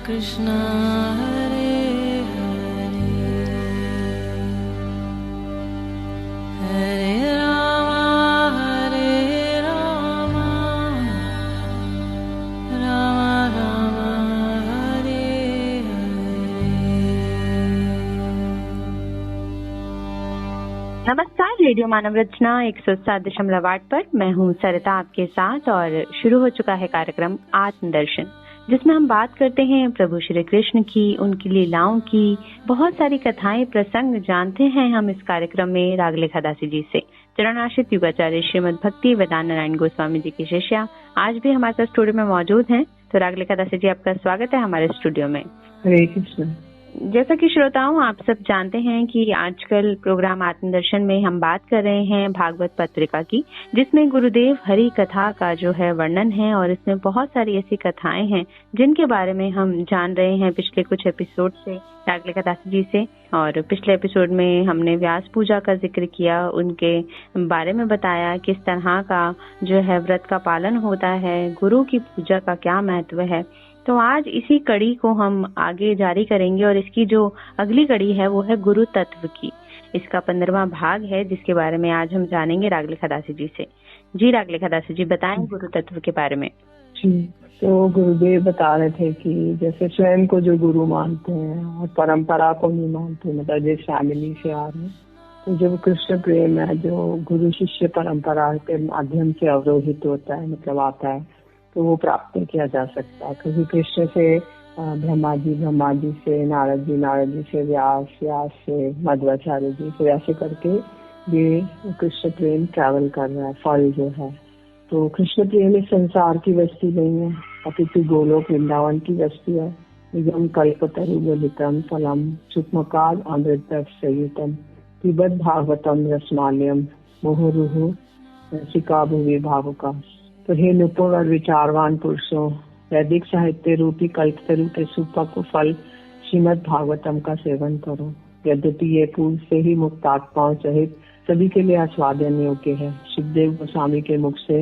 कृष्णा हरे हरे राम राम राम हरे नमस्कार। रेडियो मानव रचना 107.8 पर मैं हूँ सरिता आपके साथ और शुरू हो चुका है कार्यक्रम आत्मदर्शन, जिसमें हम बात करते हैं प्रभु श्री कृष्ण की, उनकी लीलाओं की। बहुत सारी कथाएं प्रसंग जानते हैं हम इस कार्यक्रम में रागलेखा दासी जी से। चरणाश्रित युगाचार्य श्रीमद भक्ति वेदांत नारायण गोस्वामी जी की शिष्या आज भी हमारे साथ स्टूडियो में मौजूद हैं। तो रागलेखा दासी जी, आपका स्वागत है हमारे स्टूडियो में। हरे कृष्ण। जैसा कि श्रोताओं आप सब जानते हैं कि आजकल प्रोग्राम आत्मदर्शन में हम बात कर रहे हैं भागवत पत्रिका की, जिसमें गुरुदेव हरि कथा का जो है वर्णन है और इसमें बहुत सारी ऐसी कथाएं हैं जिनके बारे में हम जान रहे हैं पिछले कुछ एपिसोड से रागलेखा दासी जी से। और पिछले एपिसोड में हमने व्यास पूजा का जिक्र किया, उनके बारे में बताया किस तरह का जो है व्रत का पालन होता है, गुरु की पूजा का क्या महत्व है। तो आज इसी कड़ी को हम आगे जारी करेंगे और इसकी जो अगली कड़ी है वो है गुरु तत्व की। इसका 15वां भाग है जिसके बारे में आज हम जानेंगे रागलेखा दासी जी से। जी रागलेखा दासी जी, बताएं गुरु तत्व के बारे में। जी, तो गुरुदेव बता रहे थे कि जैसे स्वयं को जो गुरु मानते हैं और परंपरा को नहीं मानते, मतलब जिस फैमिली से आ रहे हैं, तो जब कृष्ण प्रेम है जो गुरु शिष्य परंपरा के माध्यम से अवरोहित होता है, मतलब आता है, तो वो प्राप्त किया जा सकता है। क्योंकि कृष्ण से ब्रह्मा जी से नारद जी से व्यास से मध्वाचार्य जी, फिर ऐसे करके ये कृष्ण प्रेम ट्रैवल कर रहा है, फल जो है। तो कृष्ण प्रेम इस संसार की वस्तु नहीं है, अपितु गोलोक वृंदावन की वस्तु है। निगम कल्पतरु ललितम फलम सूक्ष्मकाल अमृत संयुतम पिबत भागवतम रसमाल्यम मोहरुहु रसिका भुवि भावुका। तो हे निपुण और विचारवान पुरुषों, वैदिक साहित्य रूपी कल्पतरु के सुपक्व फल श्रीमद भागवतम का सेवन करो। यद्यपि ये पूर्व से ही मुक्त आत्माओं सहित सभी के लिए आस्वादन योग्य है, सुखदेव गोस्वामी के मुख से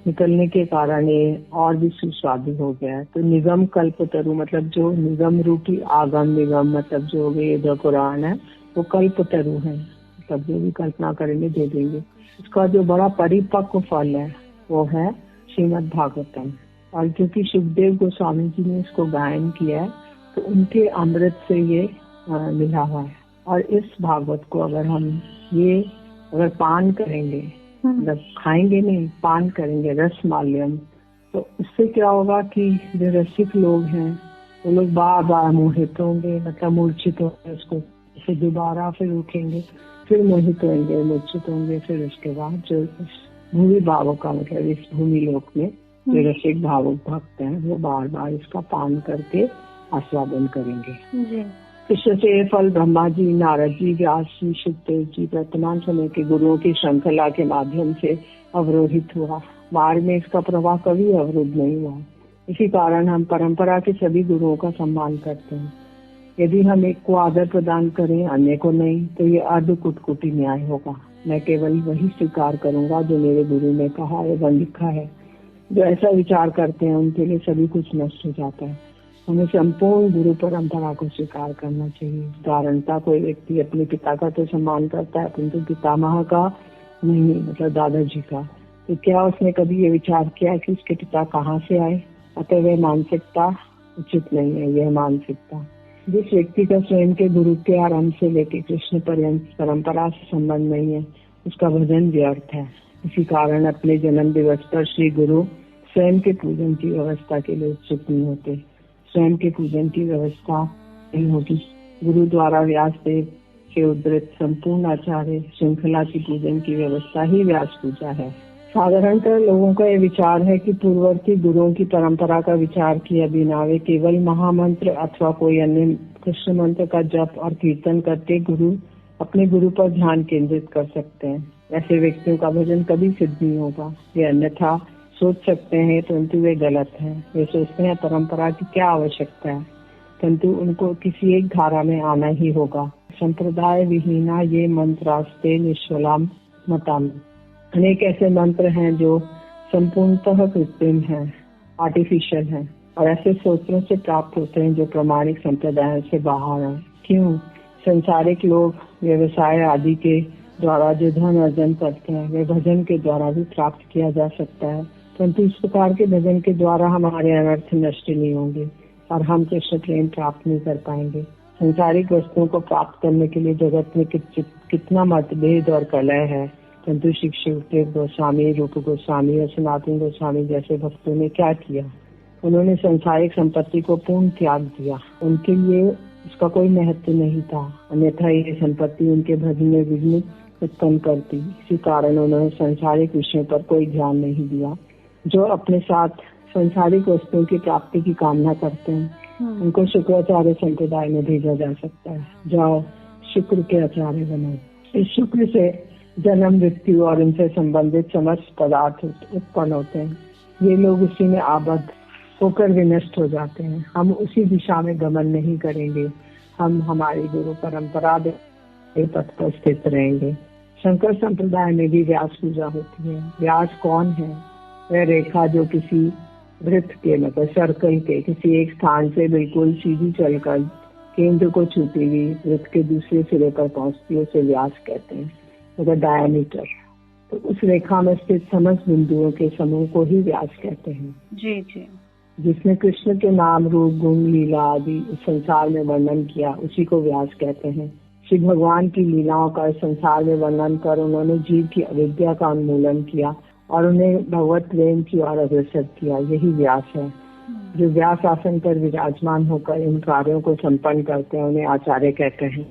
निकलने के कारण ये और भी सुस्वादु हो गया है। तो निगम कल्पतरु मतलब जो निगम रूपी आगम, निगम मतलब जो वेद पुराण है वो कल्पतरु है, मतलब जो भी कल्पना करेंगे दे देंगे। उसका जो बड़ा परिपक्व फल है वो है श्रीमद भागवतम। और क्योंकि सुखदेव गोस्वामी जी ने इसको गायन किया है तो उनके अमृत से ये मिला हुआ है। और इस भागवत को अगर पान करेंगे, मतलब खाएंगे नहीं, पान करेंगे रसमाल्यम, तो उससे क्या होगा कि जो रसिक लोग हैं वो लोग बार बार मोहित होंगे, मतलब मूर्छित होंगे, उसको फिर दोबारा फिर उठेंगे, फिर मोहित होंगे, मूर्छित होंगे, फिर उसके बाद जो भूमि भावों का मतलब इस भूमि लोक में जो रसिक भावुक भक्त हैं वो बार बार इसका पान करके आस्वादन करेंगे। कृष्ण से ये फल ब्रह्मा जी, नारद जी, व्यास जी, सुखदेव जी, वर्तमान समय के गुरुओं की श्रृंखला के माध्यम से अवरोहित हुआ। मार्ग में इसका प्रवाह कभी अवरुद्ध नहीं हुआ। इसी कारण हम परंपरा के सभी गुरुओं का सम्मान करते हैं। यदि हम एक को आदर प्रदान करें अन्य को नहीं, तो ये अर्ध कुटकुटी न्याय होगा। मैं केवल वही स्वीकार करूंगा जो मेरे गुरु ने कहा एवं लिखा है। जो ऐसा विचार करते हैं उनके लिए सभी कुछ नष्ट हो जाता है। हमें संपूर्ण गुरु परंपरा को स्वीकार करना चाहिए। उदाहरणता कोई व्यक्ति अपने पिता का तो सम्मान करता है परंतु पितामह का नहीं, मतलब दादाजी का। तो क्या उसने कभी ये विचार किया कि उसके पिता कहाँ से आए? अतः वह मानसिकता उचित नहीं है। यह मानसिकता जिस व्यक्ति का स्वयं के गुरु के आरंभ से लेकर कृष्ण पर्यंत परंपरा से संबंध नहीं है, उसका भजन व्यर्थ है। इसी कारण अपने जन्म दिवस पर श्री गुरु स्वयं के पूजन की व्यवस्था के लिए उत्सुक नहीं होते। स्वयं के पूजन की व्यवस्था नहीं होगी। गुरु द्वारा व्यास देव के उद्धृत संपूर्ण आचार्य श्रृंखला की पूजन की व्यवस्था ही व्यास पूजा है। साधारणतः लोगों का यह विचार है कि पूर्ववर्ती गुरुओं की परंपरा का विचार किए बिना वे केवल महामंत्र अथवा कोई अन्य कृष्ण मंत्र का जप और कीर्तन करके अपने गुरु पर ध्यान केंद्रित कर सकते हैं। ऐसे व्यक्तियों का भजन कभी सिद्ध नहीं होगा। वे अन्यथा सोच सकते हैं परंतु वे गलत हैं। वे सोचते हैं परंपरा की क्या आवश्यकता है, परंतु उनको किसी एक धारा में आना ही होगा। संप्रदाय विहीना ये मंत्रास्ते निष्फलाम मताम। अनेक ऐसे मंत्र हैं जो संपूर्णतः कृत्रिम हैं, आर्टिफिशियल हैं। और ऐसे सूत्रों से प्राप्त होते हैं जो प्रामाणिक संप्रदायों से बाहर हैं। क्यों? संसारिक लोग व्यवसाय आदि के द्वारा जो धन अर्जन करते हैं वे भजन के द्वारा भी प्राप्त किया जा सकता है, परंतु इस प्रकार के भजन के द्वारा हमारे अनर्थ नष्ट नहीं होंगे और हम कृष्ण प्रेम प्राप्त नहीं कर पाएंगे। संसारिक वस्तुओं को प्राप्त करने के लिए जगत में कितना मतभेद और कलह है, परंतु श्री सुखदेव गोस्वामी, रूप गोस्वामी और सनातन गोस्वामी जैसे भक्तों ने क्या किया? उन्होंने संसारिक संपत्ति को पूर्ण त्याग दिया। उनके लिए उसका कोई महत्व नहीं था, अन्यथा ये संपत्ति उनके भजन में विघ्न उत्पन्न करती। इसी कारण उन्होंने संसारिक विषयों पर कोई ध्यान नहीं दिया। जो अपने साथ संसारिक वस्तुओं की प्राप्ति की कामना करते हैं उनको शुक्राचार्य संप्रदाय में भेजा जा सकता है। जाओ शुक्र के आचार्य बनो। इस शुक्र से जन्म, मृत्यु और उनसे संबंधित समस्त पदार्थ उत्पन्न होते हैं। ये लोग उसी में आबद्ध होकर विनष्ट हो जाते हैं। हम उसी दिशा में गमन नहीं करेंगे। हम हमारी गुरु परंपरा के पथ पर स्थित रहेंगे। शंकर संप्रदाय में भी व्यास पूजा होती है। व्यास कौन है? वह रेखा जो किसी वृत्त के मतलब सर्कल के किसी एक स्थान से बिल्कुल सीधी चलकर केंद्र को छूती हुई वृत्त के दूसरे सिरे पर पहुंचती है, उसे व्यास कहते हैं, मतलब डायमीटर। तो उस रेखा में स्थित समस्त बिंदुओं के समूह को ही व्यास कहते हैं। जी जी। जिसने कृष्ण के नाम, रूप, गुण, लीला आदि इस संसार में वर्णन किया उसी को व्यास कहते हैं। श्री भगवान की लीलाओं का इस संसार में वर्णन कर उन्होंने जीव की अविद्या का उन्मूलन किया और उन्हें भगवत प्रेम की ओर अग्रसर किया। यही व्यास है। जो व्यास आसन पर विराजमान होकर इन कार्यों को संपन्न करते हैं उन्हें आचार्य कहते हैं।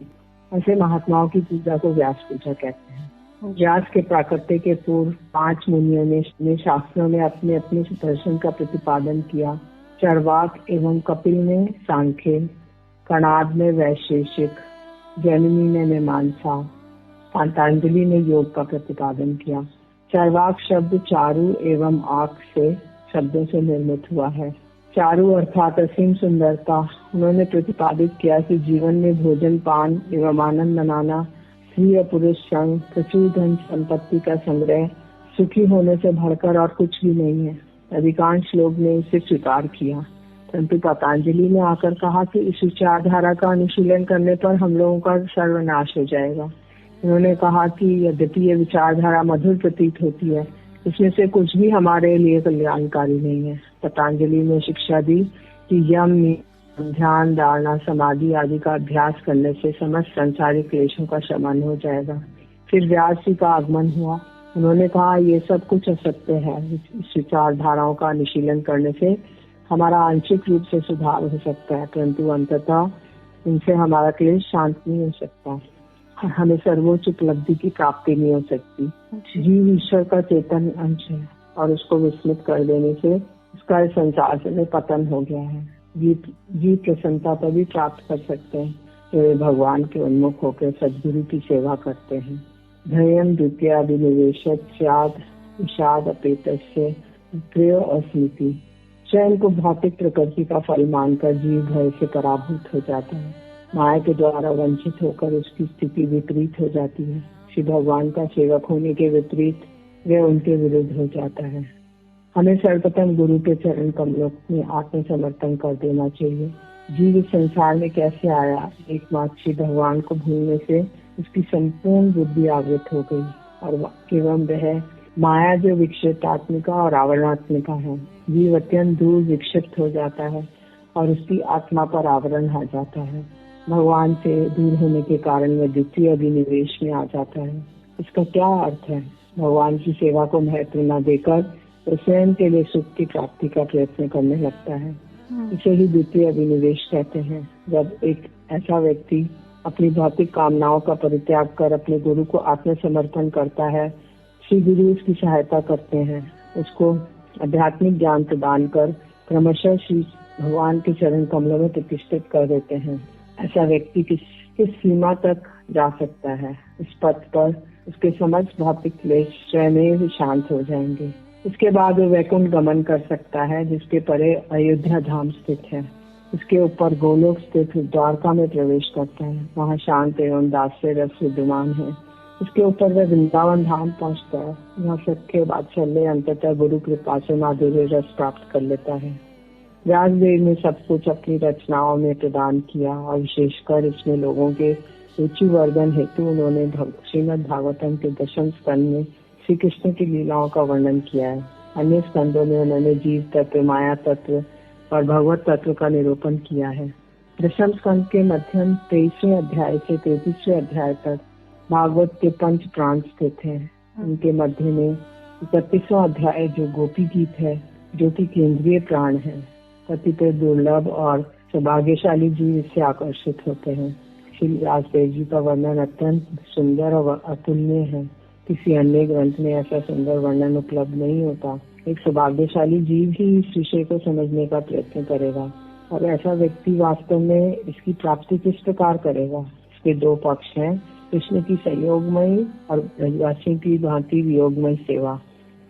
ऐसे महात्माओं की पूजा को व्यास पूजा कहते हैं। व्यास के प्राकट्य के पूर्व 5 मुनियों ने शास्त्रों में अपने अपने दर्शन का प्रतिपादन किया। चरवाक एवं कपिल ने सांख्य, कणाद ने वैशेषिक, जैमिनी ने मीमांसा, पतंजलि ने योग का प्रतिपादन किया। चरवाक शब्द चारु एवं आँख से शब्दों से निर्मित हुआ है। चारु अर्थात असीम सुंदरता। उन्होंने प्रतिपादित किया कि जीवन में भोजन, पान एवं आनंद मनाना, स्त्री और पुरुष संग, प्रचुर धन संपत्ति का संग्रह, सुखी होने से बढ़कर और कुछ भी नहीं है। अधिकांश लोग ने इसे स्वीकार किया, परंतु पतंजलि ने आकर कहा कि इस विचारधारा का अनुशीलन करने पर हम लोगों का सर्वनाश हो जाएगा। उन्होंने कहा कि यद्यपि ये विचारधारा मधुर प्रतीत होती है, इसमें से कुछ भी हमारे लिए कल्याणकारी नहीं है। पतंजलि ने शिक्षा दी कि यम, ध्यान, धारणा, समाधि आदि का अभ्यास करने से समस्त संसारिक क्लेशों का शमन हो जाएगा। फिर व्यास जी का आगमन हुआ। उन्होंने कहा ये सब कुछ असत्य है। इस विचारधाराओं का अनुशीलन करने से हमारा आंशिक रूप से सुधार हो सकता है, परंतु अंततः इनसे हमारा क्लेश शांत नहीं हो सकता। हमें सर्वोच्च उपलब्धि की प्राप्ति नहीं हो सकती। जीव ईश्वर का चेतन अंश है और उसको विस्मृत कर देने से उसका संसार से पतन हो गया है। जीव प्रसन्नता तभी प्राप्त कर सकते हैं वे भगवान के उन्मुख होकर सद्गुरु की सेवा करते हैं। धैर्यम द्वितीय अभिनिवेशक स्याद विषाद अपेतस्य प्रिय अस्मृति। स्वयं को भौतिक प्रकृति का फल मानकर जीव भय से पराभूत हो जाता है। माया के द्वारा वंचित होकर उसकी स्थिति विपरीत हो जाती है। श्री भगवान का सेवक होने के विपरीत वह उनके विरुद्ध हो जाता है। हमें सर्वप्रथम गुरु के चरण कमलों में आत्मसमर्पण कर देना चाहिए। जीव इस संसार में कैसे आया? एकमात्र श्री भगवान को भूलने से उसकी संपूर्ण बुद्धि आवृत हो गई और एवं वह माया जो विक्षिप्तात्मिका और आवरणात्मिका है, जीव अत्यंत दूर विक्षिप्त हो जाता है और उसकी आत्मा पर आवरण आ जाता है। भगवान से दूर होने के कारण वह द्वितीय अभिनिवेश में आ जाता है। इसका क्या अर्थ है? भगवान की सेवा को महत्व न देकर वो स्वयं के लिए सुख की प्राप्ति का प्रयत्न करने लगता है। इसे ही द्वितीय अभिनिवेश कहते हैं। जब एक ऐसा व्यक्ति अपनी भौतिक कामनाओं का परित्याग कर अपने गुरु को आत्मसमर्पण करता है, श्री गुरु उसकी सहायता करते हैं, उसको आध्यात्मिक ज्ञान प्रदान कर क्रमशः श्री भगवान के चरण कमलों में प्रतिष्ठित कर देते हैं। ऐसा व्यक्ति किस सीमा तक जा सकता है? इस पथ पर उसके समस्त भौतिक क्लेश स्वयं ही शांत हो जाएंगे। इसके बाद वो वैकुंठ गमन कर सकता है, जिसके परे अयोध्या धाम स्थित है। इसके ऊपर गोलोक स्थित द्वारका में प्रवेश करता है। वहाँ शांत एवं दास्य रस विद्यमान है। इसके ऊपर वह वृंदावन धाम पहुँचता है। यहाँ सबके वात्सल्य अंततः गुरु कृपा से माधुर्य रस प्राप्त कर लेता है। व्यासदेव ने सब कुछ अपनी रचनाओं में प्रदान किया और विशेषकर इसमें लोगों के रुचिवर्धन हेतु उन्होंने श्रीमद् भागवतम के 10वें स्कंद में श्री कृष्ण की लीलाओं का वर्णन किया है। अन्य स्कंदों में उन्होंने जीव तत्व, माया तत्व और भगवत तत्व का निरूपण किया है। 10वें स्कंद के मध्यम 23वें अध्याय से 33वें अध्याय तक भागवत के 5 प्राण स्थित हैं। उनके मध्य में 31वां अध्याय जो गोपी गीत है, जो कि केंद्रीय प्राण है। कतिपय दुर्लभ और सौभाग्यशाली जीव इससे आकर्षित होते हैं। श्री व्यासदेव जी का वर्णन अत्यंत सुंदर और अतुलनीय है। किसी अन्य ग्रंथ में ऐसा सुंदर वर्णन उपलब्ध नहीं होता। एक सौभाग्यशाली जीव ही इस विषय को समझने का प्रयत्न करेगा और ऐसा व्यक्ति वास्तव में इसकी प्राप्ति किस प्रकार करेगा। इसके 2 पक्ष हैं, कृष्ण की संयोगमयी और ब्रजवासियों की भांति वियोगमयी सेवा।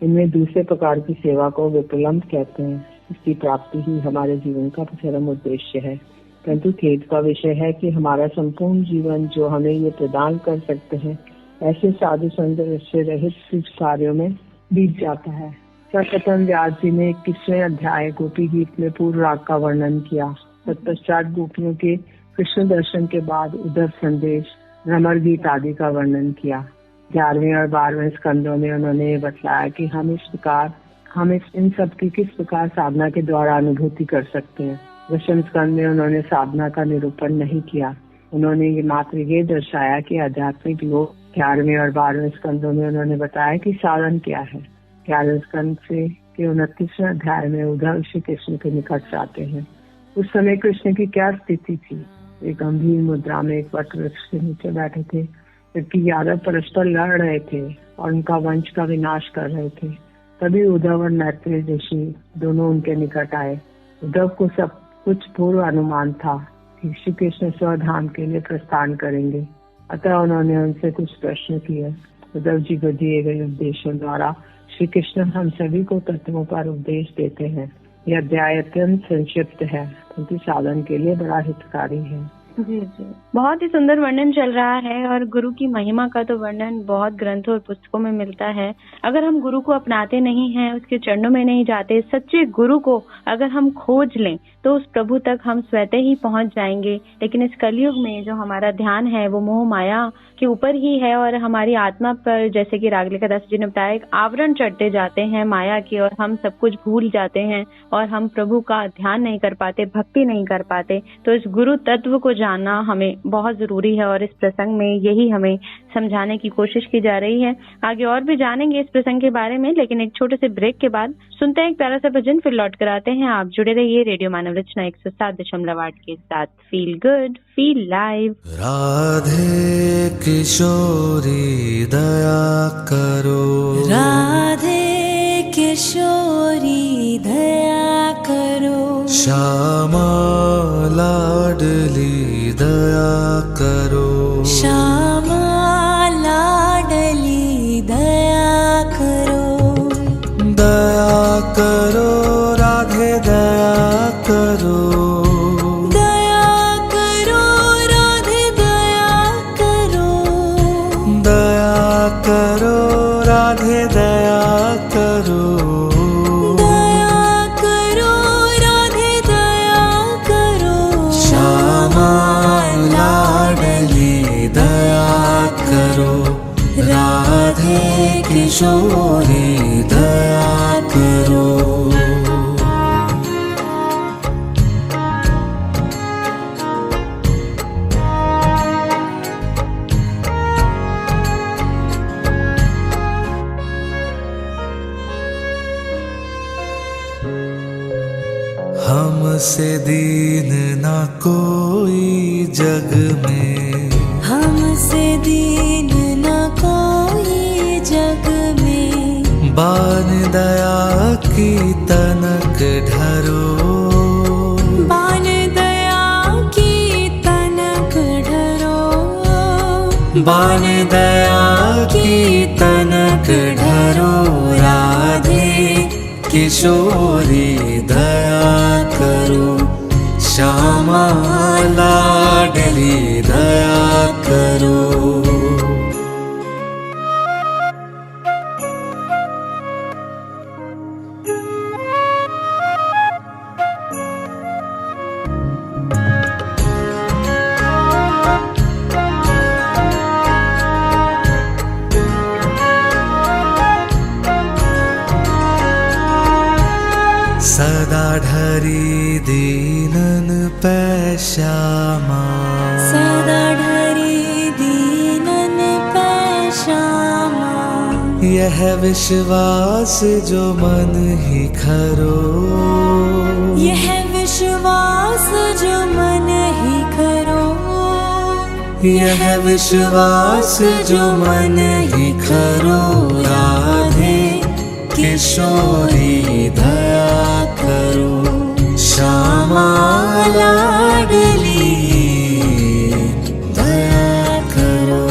इनमें दूसरे प्रकार की सेवा को विप्रलंब कहते हैं। इसकी प्राप्ति ही हमारे जीवन का परम उद्देश्य है। परंतु खेद का विषय है कि हमारा संपूर्ण जीवन जो हमें ये प्रदान कर सकते हैं, ऐसे साधु संत से रहित कुछ कार्यों में बीत जाता है। सर्वप्रथम व्यास जी ने 21वें अध्याय गोपी गीत में पूर्व राग का वर्णन किया। तत्पश्चात गोपियों के कृष्ण दर्शन के बाद उद्धव संदेश, भ्रमर गीत आदि का वर्णन किया। 11वें और 12वें स्कंदों में उन्होंने ये बतलाया कि हम इन सब की किस प्रकार साधना के द्वारा अनुभूति कर सकते हैं। 10वें स्कंद में उन्होंने साधना का निरूपण नहीं किया। उन्होंने ये मात्र ये दर्शाया कि आध्यात्मिक लोग 11वें और 12वें स्कंदों में उन्होंने बताया कि साधन क्या है। 11वें स्कंद से के 29वें अध्याय में उद्धव श्री कृष्ण के निकट जाते हैं। उस समय कृष्ण की क्या स्थिति थी? एक गंभीर मुद्रा में एक वट वृक्ष के नीचे बैठे थे, जबकि यादव परस्पर लड़ रहे थे और उनका वंश का विनाश कर रहे थे। तभी उद्धव और मैत्रेय ऋषि दोनों उनके निकट आए। उद्धव को सब कुछ पूर्व अनुमान था कि श्री कृष्ण स्वधाम के लिए प्रस्थान करेंगे, अतः उन्होंने उनसे कुछ प्रश्न किए। उद्धव जी को दिए गए उपदेशों द्वारा श्री कृष्ण हम सभी को तत्वों पर उपदेश देते हैं। यह अध्याय अत्यंत संक्षिप्त है, क्योंकि साधन के लिए बड़ा हितकारी है। जी जी, बहुत ही सुंदर वर्णन चल रहा है और गुरु की महिमा का तो वर्णन बहुत ग्रंथों और पुस्तकों में मिलता है। अगर हम गुरु को अपनाते नहीं हैं, उसके चरणों में नहीं जाते, सच्चे गुरु को अगर हम खोज लें तो उस प्रभु तक हम स्वतः ही पहुंच जाएंगे। लेकिन इस कलयुग में जो हमारा ध्यान है वो मोह माया के ऊपर ही है और हमारी आत्मा पर, जैसे कि रागलिका दास जी ने बताया, एक आवरण चढ़ते जाते हैं माया की और हम सब कुछ भूल जाते हैं और हम प्रभु का ध्यान नहीं कर पाते, भक्ति नहीं कर पाते। तो इस गुरु तत्व को जानना हमें बहुत जरूरी है और इस प्रसंग में यही हमें समझाने की कोशिश की जा रही है। आगे और भी जानेंगे इस प्रसंग के बारे में, लेकिन एक छोटे से ब्रेक के बाद सुनते हैं एक प्यारा सा भजन, फिर लौट कर आते हैं। आप जुड़े रहिए रेडियो मानव रचना 107.8 के साथ। Feel good, feel live. Radhe Kishori दया करो, राधे किशोरी दया करो, श्यामा लाडली दया करो, श्यामा लाडली दया करो, दया करो राधे दया करो, दया करो राधे दया करो, दया करो राधे दया करो, दया करो राधे दया करो, श्यामा लाडली दया करो, राधे किशोरी दया करो। हमसे दीन ना कोई जग में, हमसे दीन न कोई जग में, बान दया की तनक ढरो, बान दया की तनक ढरो, बान दया की तनक ढरो, राधे किशोरी दया करो, श्यामा लाडली दया करो। धरी दीनन पे श्यामा, सदा धरी दीनन पे श्यामा। यह विश्वास जो मन ही खरो, यह विश्वास जो मन ही खरो, यह विश्वास जो मन ही खरो। राधे किशोरी दया करो, श्यामा लाडली दया करो।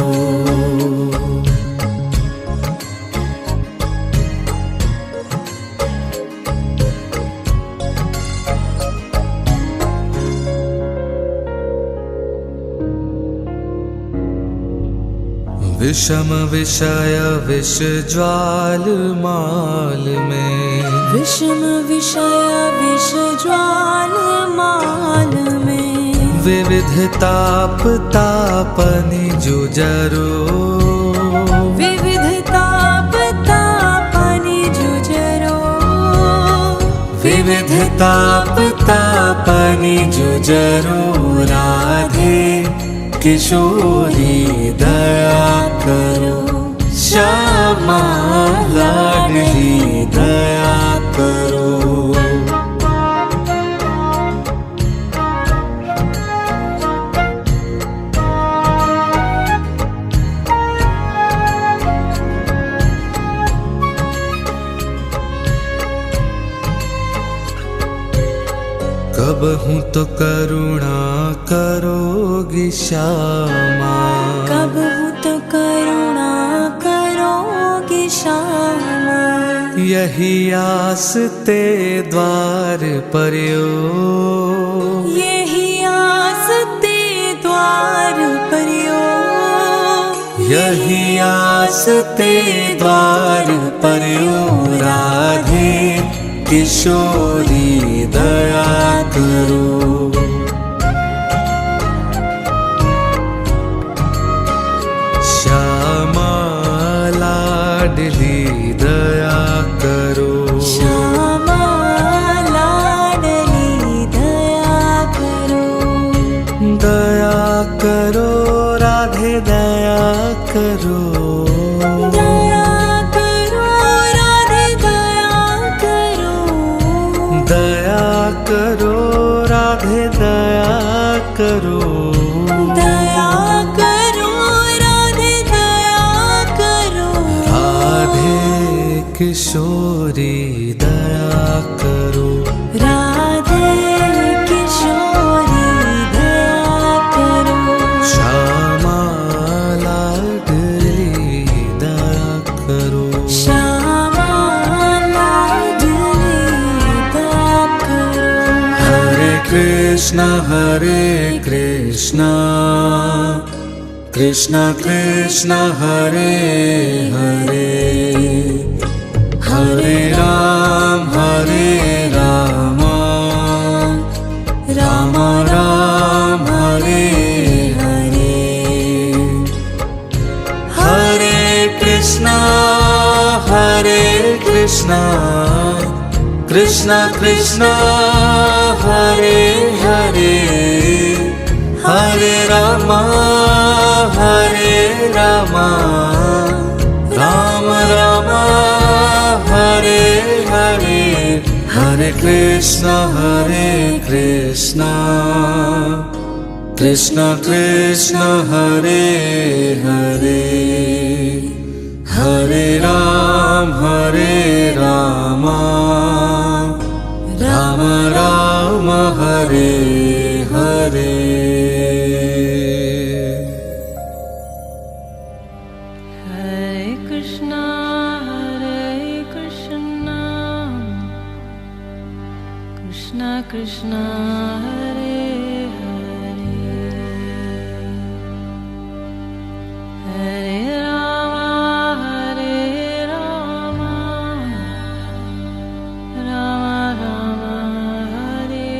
विषम विषय विष ज्वाल माल में, विषम विषय विष ज्वाल माल में। विविध ताप तापनि जुजरो, विविध ताप तापनि जुजरो, विविध ताप तापनि जुजरो। राधे किशोरी दया करो, श्यामा लाडली दया करो। कब हूँ तो करुणा करोगी श्यामा, कब हूँ तो करुणा करोगी श्यामा। यही आस ते द्वार पर्यो, यही आस ते द्वार पर्यो, यही आस ते द्वार पर्यो। राधे किशोरी दया करो, श्यामा लाडली दया करो, श्यामा लाडली दया करो। दया करो राधे दया करो, दया करो राधे दया करो, दया करो राधे दया करो। दया करो राधे दया करो। राधे किशोरी दया करो, राधे किशोरी दया करो, श्यामा लाडली दया करो। श्यामा लाडली दया करो। हरे कृष्णा कृष्ण कृष्ण हरे हरे, हरे राम राम राम हरे हरे। हरे कृष्णा कृष्ण कृष्ण हरे हरे, हरे राम राम राम हरे हरे। हरे कृष्ण कृष्ण कृष्ण हरे हरे, हरे राम राम राम हरे हरे। हरे कृष्णा कृष्णा कृष्णा हरे हरे, हरे राम राम राम हरे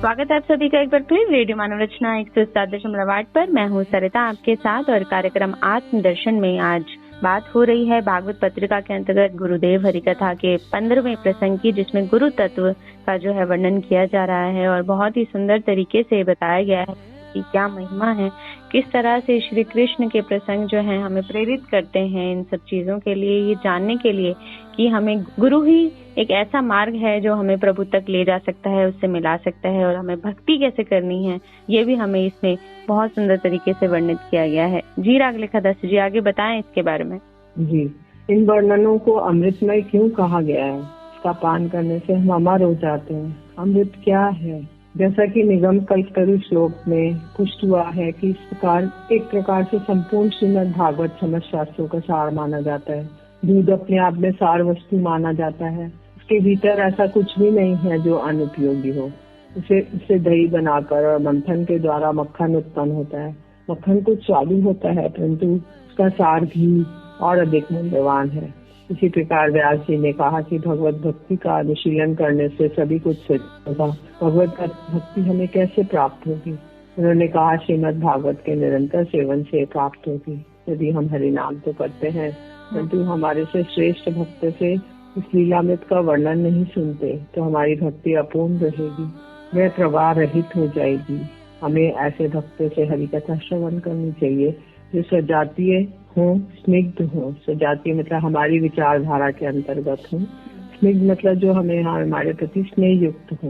स्वागत है आप सभी का एक बार फिर रेडियो मानव रचना 107.8 पर। मैं हूँ सरिता आपके साथ और कार्यक्रम आत्मदर्शन में आज बात हो रही है भागवत पत्रिका के अंतर्गत गुरुदेव हरिकथा के 15वें प्रसंग की, जिसमें गुरु तत्व का जो है वर्णन किया जा रहा है और बहुत ही सुंदर तरीके से बताया गया है कि क्या महिमा है, किस तरह से श्री कृष्ण के प्रसंग जो है हमें प्रेरित करते हैं इन सब चीजों के लिए, ये जानने के लिए कि हमें गुरु ही एक ऐसा मार्ग है जो हमें प्रभु तक ले जा सकता है, उससे मिला सकता है, और हमें भक्ति कैसे करनी है ये भी हमें इसमें बहुत सुंदर तरीके से वर्णित किया गया है। जी रागलेखा दत्त जी, आगे बताएं इसके बारे में। जी, इन वर्णनों को अमृतमय क्यों कहा गया है? इसका पान करने से हम अमर हो जाते हैं। अमृत क्या है? जैसा कि निगम कल्पतरु श्लोक में पुष्ट हुआ है कि इस प्रकार एक प्रकार से संपूर्ण श्रीमद् भागवत समस्त शास्त्रों का सार माना जाता है। दूध अपने आप में सार वस्तु माना जाता है, उसके भीतर ऐसा कुछ भी नहीं है जो अनुपयोगी हो। उससे दही बनाकर और मंथन के द्वारा मक्खन उत्पन्न होता है। मक्खन कुछ स्वादु होता है, परंतु उसका सार घी और अधिक मूल्यवान है। इसी प्रकार व्यास जी ने कहा कि भगवत भक्ति का अनुशीलन करने से सभी कुछ सिद्ध होगा। भगवत भक्ति हमें कैसे प्राप्त होगी? उन्होंने कहा श्रीमद् भागवत के निरंतर सेवन से प्राप्त होगी। यदि हम हरि नाम तो करते हैं, परंतु हमारे से श्रेष्ठ भक्त से इस लीलामृत का वर्णन नहीं सुनते, तो हमारी भक्ति अपूर्ण रहेगी, वह प्रवाह रहित हो जाएगी। हमें ऐसे भक्तों से हरि कथा श्रवण करनी चाहिए जो सजातीय हो, स्निग्ध हो। सजातीय मतलब हमारी विचारधारा के अंतर्गत हो, स्निग्ध मतलब जो हमारे प्रति स्नेह युक्त हो।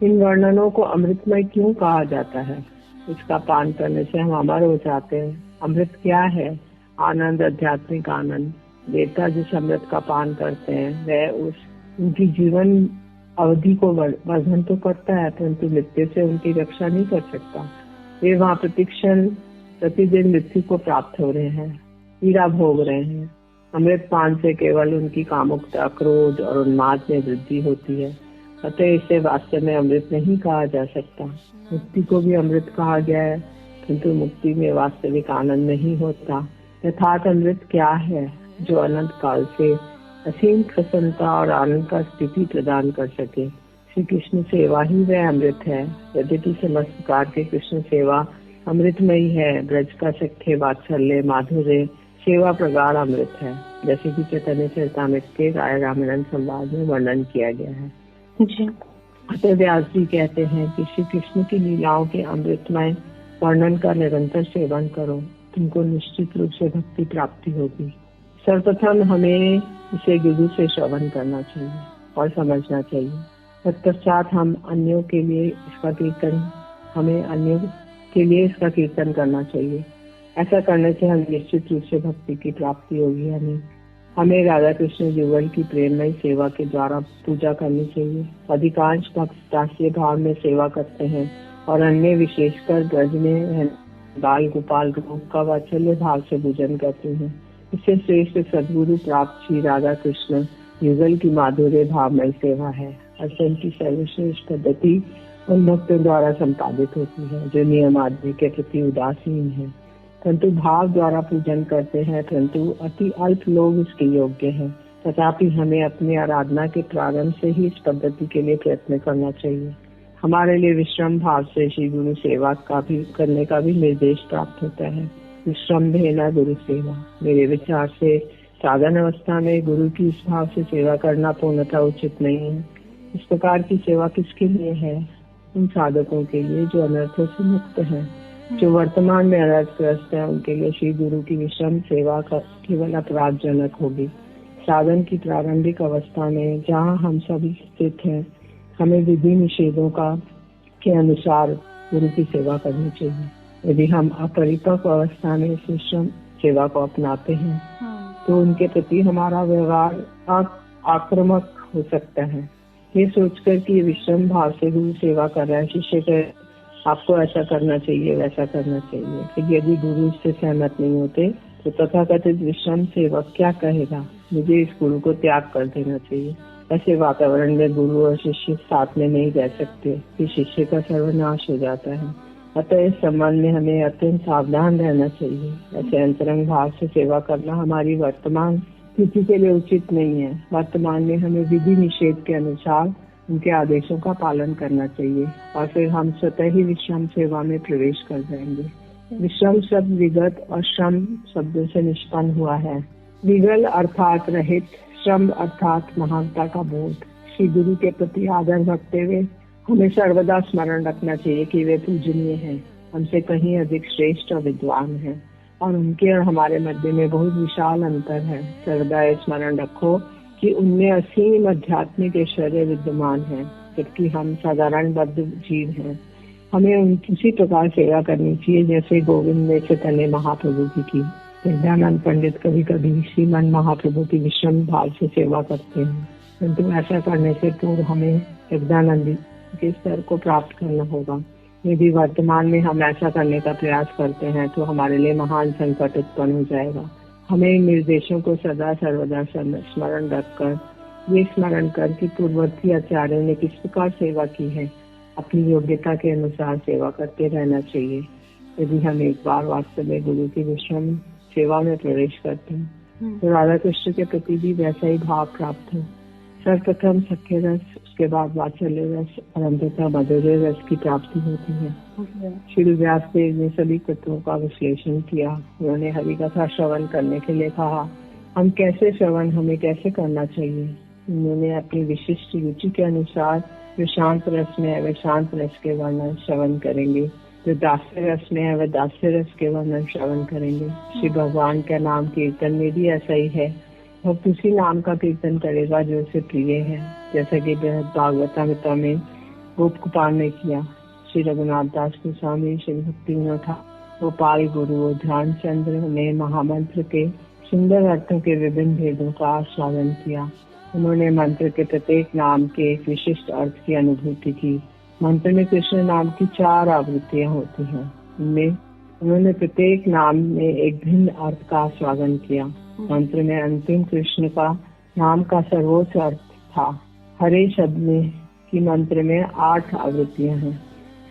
इन वर्णनों को अमृतमय क्यों कहा जाता है? इसका पान करने से हम अमर हो जाते हैं। अमृत क्या है? आनंद, आध्यात्मिक आनंद। देवता जिस अमृत का पान करते हैं वह उनकी जीवन अवधि को वर्धन तो करता है, परंतु मृत्यु से उनकी रक्षा नहीं कर सकता। वे वहाँ प्रतिक्षण प्रतिदिन मृत्यु को प्राप्त हो रहे हैं, पीड़ा भोग रहे हैं। अमृत पान से केवल उनकी कामुकता, क्रोध और उन्माद में वृद्धि होती है, अतः इसे वास्तव में अमृत नहीं कहा जा सकता। मुक्ति को भी अमृत कहा गया है, किंतु मुक्ति में वास्तविक आनंद नहीं होता। यथार्थ अमृत क्या है? जो अनंत काल से असीम प्रसन्नता और आनंद का स्थिति प्रदान कर सके। श्री कृष्ण सेवा ही वह अमृत है। यद्यपि समस्त प्रकार के कृष्ण सेवा अमृतमयी है। ब्रज का सख्य, वात्सल्य, माधुर्य सेवा प्रगाढ़ अमृत है, जैसे कि चैतन्य चरितामृत के राय रामायण संवाद में वर्णन किया गया है। जी। अतः व्यास जी कहते हैं कि श्री कृष्ण की लीलाओं के अमृतमय वर्णन का निरंतर सेवन करो, तुमको निश्चित रूप से भक्ति प्राप्ति होगी। सर्वप्रथम हमें इसे गुरु से श्रवण करना चाहिए और समझना चाहिए। तत्पश्चात हम अन्यों के लिए इसका कीर्तन करना चाहिए। ऐसा करने से हम निश्चित रूप से भक्ति की प्राप्ति होगी। हमें राधा कृष्ण युगल की प्रेममय सेवा के द्वारा पूजा करनी चाहिए। अधिकांश भक्त दास्य भाव में सेवा करते हैं और अन्य विशेषकर ब्रज में बाल गोपाल रूप का वात्सल्य भाव से पूजन करते हैं। इससे श्रेष्ठ सद्गुरु प्राप्त श्री राधा कृष्ण युगल की माधुर्य भावमय सेवा है। अर्चन की सर्वश्रेष्ठ पद्धति उन भक्तों द्वारा संपादित होती है जो नियम आदि के प्रति उदासीन है, परंतु भाव द्वारा पूजन करते हैं, परंतु अति अल्प लोग इसके योग्य हैं। तथापि हमें अपनी आराधना के प्रारंभ से ही इस पद्धति के लिए प्रयत्न करना चाहिए। हमारे लिए विश्रम भाव से श्री गुरु सेवा करने का भी निर्देश प्राप्त होता है। विश्रम भेना गुरु सेवा। मेरे विचार से साधन अवस्था में गुरु की इस भाव से सेवा करना पूर्णतः उचित नहीं है। इस प्रकार की सेवा किसके लिए है? उन साधकों के लिए जो अनर्थों से मुक्त हैं, जो वर्तमान में अनर्थग्रस्त है। उनके लिए श्री गुरु की विश्रम सेवा का केवल अपराधजनक होगी। साधन की प्रारंभिक अवस्था में जहाँ हम सभी स्थित हैं, हमें विधि निषेधों के अनुसार गुरु की सेवा करनी चाहिए। यदि हम अपरिपक्व अवस्था में इस विश्रम सेवा को अपनाते हैं तो उनके प्रति हमारा व्यवहार आक्रामक हो सकता है। ये सोचकर कि ये विश्रम भाव से गुरु सेवा कर रहा है, शिष्य के आपको ऐसा करना चाहिए, वैसा करना चाहिए। फिर यदि गुरु इससे सहमत नहीं होते तो तथाकथित विश्रम सेवक क्या कहेगा? मुझे इस गुरु को त्याग कर देना चाहिए। ऐसे वातावरण में गुरु और शिष्य साथ में नहीं रह सकते, कि शिष्य का सर्वनाश हो जाता है। अतः इस संबंध में हमें अत्यंत सावधान रहना चाहिए। ऐसे अंतरंग भाव से सेवा करना हमारी वर्तमान स्थिति के लिए उचित नहीं है। वर्तमान में हमें विधि निषेध के अनुसार उनके आदेशों का पालन करना चाहिए और फिर हम स्वतः ही विश्राम सेवा में प्रवेश कर जाएंगे। विश्रम शब्द विगत और श्रम शब्दों से निष्पन्न हुआ है। विगल अर्थात रहित, श्रम अर्थात महानता का बोध। श्री गुरु के प्रति आदर रखते हुए हमें सर्वदा स्मरण रखना चाहिए कि वे पूजनीय हैं, हमसे कहीं अधिक श्रेष्ठ और विद्वान हैं और उनके और हमारे मध्य में बहुत विशाल अंतर है। सर्वदा स्मरण रखो कि उनमें असीम आध्यात्मिक ऐश्वर्य विद्यमान है, जबकि हम साधारण बद्ध जीव हैं। हमें उनकी उसी प्रकार सेवा करनी चाहिए जैसे गोविंद ने चैतन्य महाप्रभु की। विद्यानंद पंडित कभी कभी श्रीमन महाप्रभु की विश्रम भाव से सेवा करते हैं, किंतु ऐसा करने से पूर्व हमें विद्यानंद के स्तर को प्राप्त करना होगा। यदि वर्तमान में हम ऐसा करने का प्रयास करते हैं तो हमारे लिए महान संकट उत्पन्न हो जाएगा। हमें इन निर्देशों को सदा सर्वदा स्मरण रखकर ये स्मरण कर कि पूर्ववर्ती आचार्यों ने किस प्रकार सेवा की है, अपनी योग्यता के अनुसार सेवा करते रहना चाहिए। यदि हम एक बार वास्तव में गुरु की विश्रम सेवा में प्रवेश करते हैं तो राधा कृष्ण के प्रति भी वैसा ही भाव प्राप्त हो। सर्वप्रथम सख्य रस, उसके बाद वात्सल्य रस और अंततः मधुर्य रस की प्राप्ति होती है। श्री व्यास देव ने सभी तत्वों का विश्लेषण किया। उन्होंने हरि कथा श्रवण करने के लिए कहा। हम कैसे श्रवण हमें कैसे करना चाहिए, उन्होंने अपनी विशिष्ट रुचि के अनुसार जो शांत रस में है वे शांत रस के वर्णन श्रवण करेंगे, जो दास्य रस में है वह दास्य रस के वर्णन श्रवण करेंगे। श्री भगवान का नाम कीर्तन में भी ऐसा ही है, भक्त उसी नाम का कीर्तन करेगा जो उसे प्रिय है, जैसा कि भागवतामृता में गोप कुपाल ने किया। श्री रघुनाथ दास गोस्वामी, श्री भक्ति विनोद ठाकुर, गोपाल गुरु, ध्यानचंद्र ने महामंत्र के सुंदर अर्थों के विभिन्न भेदों का आस्वादन किया। उन्होंने मंत्र के प्रत्येक नाम के एक विशिष्ट अर्थ की अनुभूति की। मंत्र में कृष्ण नाम की 4 आवृत्तियां होती हैं। इनमें उन्होंने प्रत्येक नाम में एक भिन्न अर्थ का आस्वादन किया। मंत्र में अंतिम कृष्ण का नाम का सर्वोच्च अर्थ था। हरे शब्द में की मंत्र में 8 आवृत्तियां हैं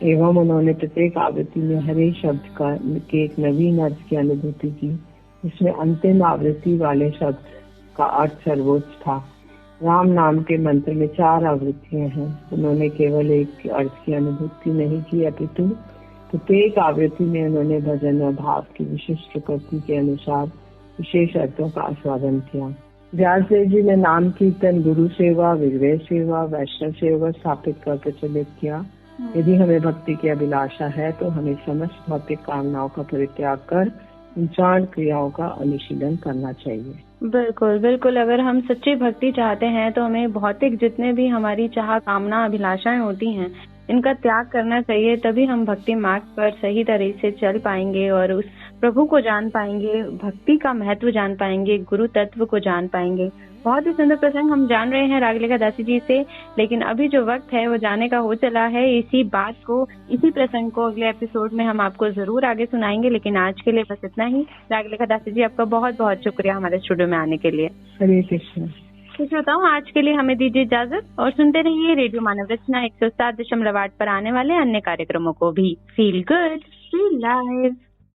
एवं उन्होंने प्रत्येक आवृत्ति में हरे शब्द का के एक नवीन अर्थ की अनुभूति की, जिसमें अंतिम आवृत्ति वाले शब्द का अर्थ सर्वोच्च था। राम नाम के मंत्र में 4 आवृत्तियां हैं। उन्होंने केवल एक अर्थ की अनुभूति नहीं की, अपितु प्रत्येक आवृत्ति में उन्होंने भजन और भाव की विशिष्ट प्रकृति के अनुसार विशेष अर्थों का आस्वादन किया। व्यासदेव जी ने नाम कीर्तन, गुरु सेवा, विग्रह सेवा, वैष्णव सेवा स्थापित कर प्रचलित किया। यदि हमें भक्ति की अभिलाषा है तो हमें समस्त भौतिक कामनाओं का परित्याग कर इन 4 क्रियाओं का अनुशीलन करना चाहिए। बिल्कुल बिल्कुल। अगर हम सच्ची भक्ति चाहते हैं तो हमें भौतिक जितने भी हमारी चाह, कामना, अभिलाषाएं होती हैं इनका त्याग करना चाहिए, तभी हम भक्ति मार्ग पर सही तरह से चल पाएंगे और उस प्रभु को जान पाएंगे, भक्ति का महत्व जान पाएंगे, गुरु तत्व को जान पाएंगे। बहुत ही सुंदर प्रसंग हम जान रहे हैं रागलेखा दासी जी से, लेकिन अभी जो वक्त है वो जाने का हो चला है। इसी बात को, इसी प्रसंग को अगले एपिसोड में हम आपको जरूर आगे सुनाएंगे, लेकिन आज के लिए बस इतना ही। रागलेखा दासी जी, आपका बहुत बहुत शुक्रिया हमारे स्टूडियो में आने के लिए। हरे कृष्ण। तो श्रोताओं, आज के लिए हमें दीजिए इजाजत और सुनते रहिए रेडियो मानव रचना 107.8 पर आने वाले अन्य कार्यक्रमों को भी। Feel good, feel live.